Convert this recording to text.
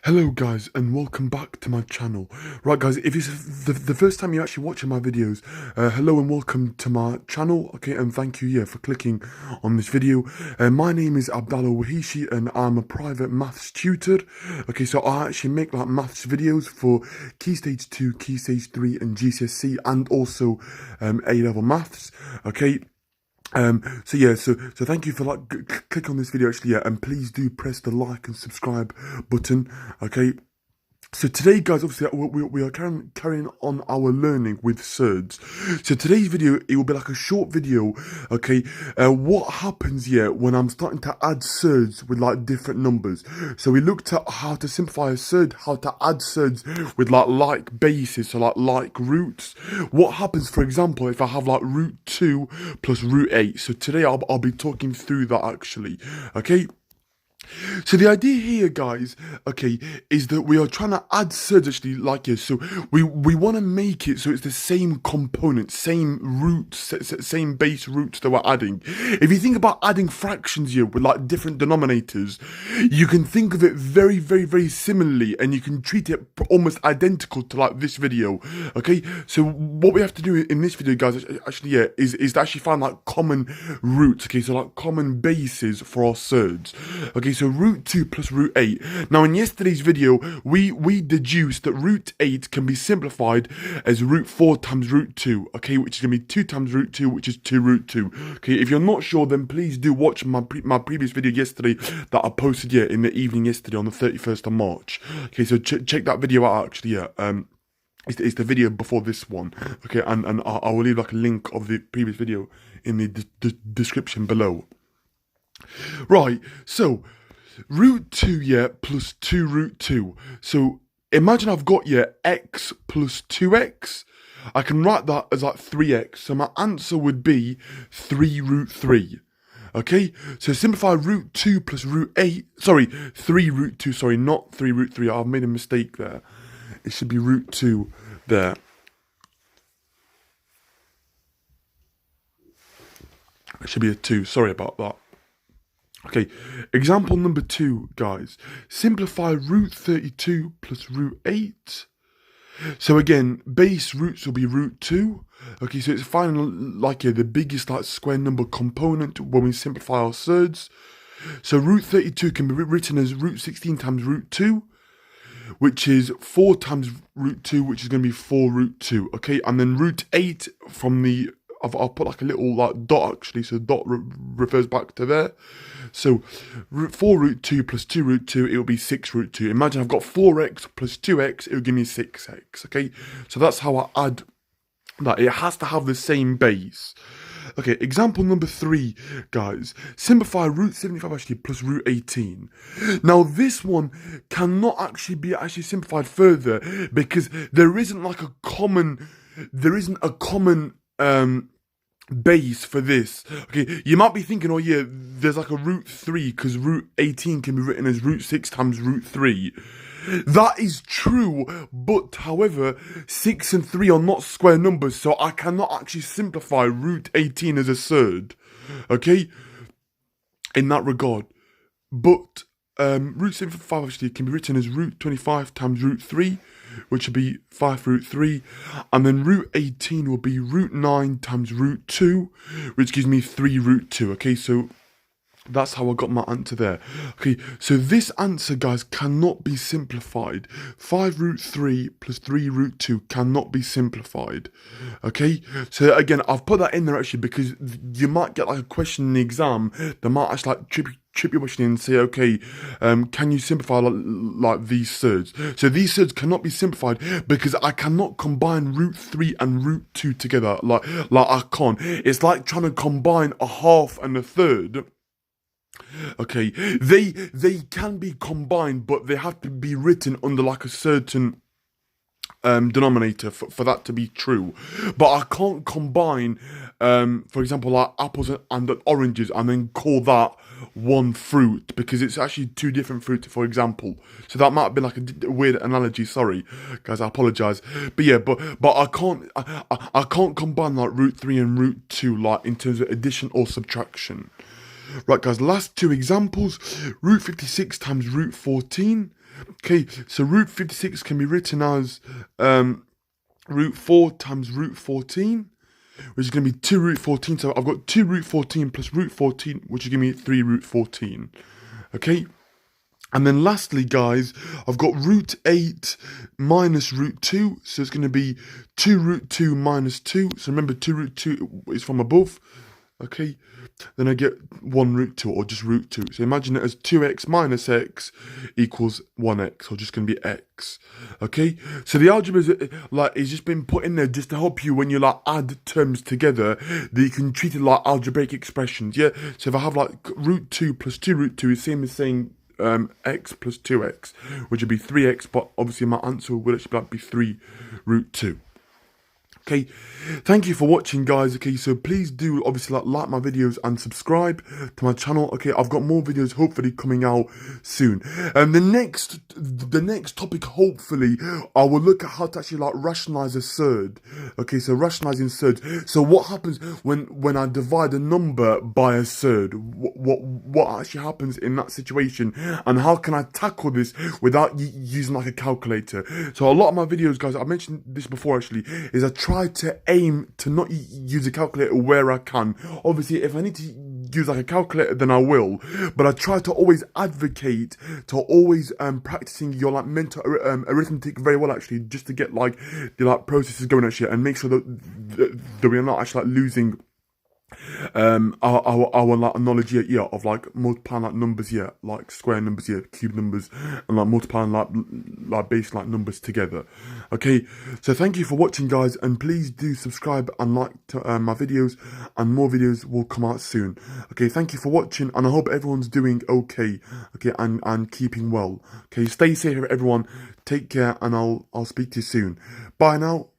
Hello guys and welcome back to my channel. Right guys, if it's the first time you're actually watching my videos, hello and welcome to my channel, okay, and thank you for clicking on this video. My name is Abdallah Wahishi and I'm a private maths tutor. Okay, so I actually make like maths videos for Key Stage 2, Key Stage 3 and GCSE and also A-level maths, okay. So thank you for click on this video actually, and please do press the like and subscribe button, okay. So today, guys, obviously we are carrying on our learning with Surds. So today's video, it will be like a short video, okay, what happens here when I'm starting to add Surds with like different numbers. So we looked at how to simplify a Surd, how to add Surds with like bases, so like roots. What happens, for example, if I have like root 2 plus root 8. So today I'll be talking through that actually, okay. So the idea here, guys, okay, is that we are trying to add surds actually like this. So we want to make it so it's the same component, same roots, same base roots that we're adding. If you think about adding fractions here with like different denominators, you can think of it very similarly, and you can treat it almost identical to like this video. Okay, so what we have to do in this video, guys, actually is to actually find like common roots. Okay, so like common bases for our surds. Okay, so root 2 plus root 8. Now in yesterday's video, we deduced that root 8 can be simplified as root 4 times root 2, okay, which is going to be 2 times root 2, which is 2 root 2. Okay, if you're not sure, then please do watch my previous video yesterday that I posted in the evening yesterday on the 31st of March. Okay, so check that video out actually, It's the video before this one, okay, and I will leave like a link of the previous video in the description below. Right, so root 2 plus 2 root 2. So imagine I've got x plus 2x. I can write that as like 3x. So my answer would be 3 root 3. Okay, so simplify root 2 plus root 8. Sorry, 3 root 2. Sorry, not 3 root 3. I've made a mistake there. It should be root 2 there. It should be a 2. Sorry about that. Okay, example number 2, guys. Simplify root 32 plus root 8. So again, base roots will be root 2. Okay, so it's finding like the biggest like square number component when we simplify our surds. So root 32 can be written as root 16 times root 2, which is 4 times root 2, which is going to be 4 root 2. Okay, and then root 8 from the... I'll put like a little like dot actually, so dot refers back to there. So 4 root 2 plus 2 root 2, it will be 6 root 2. Imagine I've got 4x plus 2x, it will give me 6x, okay? So that's how I add that. It has to have the same base. Okay, example number 3, guys. Simplify root 75 actually plus root 18. Now this one cannot actually be simplified further because there isn't a common base for this. Okay, you might be thinking, oh yeah, there's like a root 3 because root 18 can be written as root 6 times root 3. That is true, but however, 6 and 3 are not square numbers, so I cannot actually simplify root 18 as a surd, okay, in that regard. But root 75 actually can be written as root 25 times root 3, which would be 5 root 3, and then root 18 will be root 9 times root 2, which gives me 3 root 2, okay, so that's how I got my answer there. Okay, so this answer, guys, cannot be simplified. 5 root 3 plus 3 root 2 cannot be simplified. Okay, so again, I've put that in there actually because you might get like a question in the exam that might actually like trip your question and say, okay, can you simplify like these surds? So these surds cannot be simplified because I cannot combine root 3 and root 2 together. Like I can't. It's like trying to combine a half and a third. Okay, they can be combined, but they have to be written under like a certain denominator for that to be true. But I can't combine, for example, like apples and oranges and then call that one fruit because it's actually 2 different fruits, for example. So that might have been like a weird analogy. Sorry, guys, I apologize. But yeah, but I can't combine like root 3 and root 2 like in terms of addition or subtraction. Right, guys, last 2 examples. Root 56 times root 14. Okay, so root 56 can be written as root 4 times root 14, which is going to be 2 root 14. So I've got 2 root 14 plus root 14, which is going to be 3 root 14. Okay? And then lastly, guys, I've got root 8 minus root 2. So it's going to be 2 root 2 minus 2. So remember, 2 root 2 is from above. Okay? Then I get 1 root 2, or just root 2. So imagine it as 2x minus x equals 1x, or just going to be x. Okay? So the algebra is, like, it's just been put in there just to help you when you, like, add terms together, that you can treat it like algebraic expressions, yeah? So if I have, like, root 2 plus 2 root 2 is the same as saying x plus 2x, which would be 3x, but obviously my answer would actually be 3 root 2. Okay, thank you for watching, guys. Okay, so please do obviously like my videos and subscribe to my channel. Okay, I've got more videos hopefully coming out soon. And the next topic, hopefully, I will look at how to actually like rationalize a surd. Okay, so rationalizing surds. So what happens when I divide a number by a surd? What actually happens in that situation, and how can I tackle this without using like a calculator? So a lot of my videos, guys, I mentioned this before actually, is I try to aim to not use a calculator where I can. Obviously, if I need to use like a calculator, then I will. But I try to always advocate to always practicing your like mental arithmetic very well actually, just to get like the like processes going actually, and make sure that we are not actually like losing our like knowledge here of like multiplying like numbers here, like square numbers here, cube numbers, and like multiplying like base like numbers together. Okay, so thank you for watching, guys, and please do subscribe and like to my videos, and more videos will come out soon. Okay, thank you for watching, and I hope everyone's doing okay. Okay, and keeping well. Okay, stay safe everyone, take care, and I'll speak to you soon. Bye now.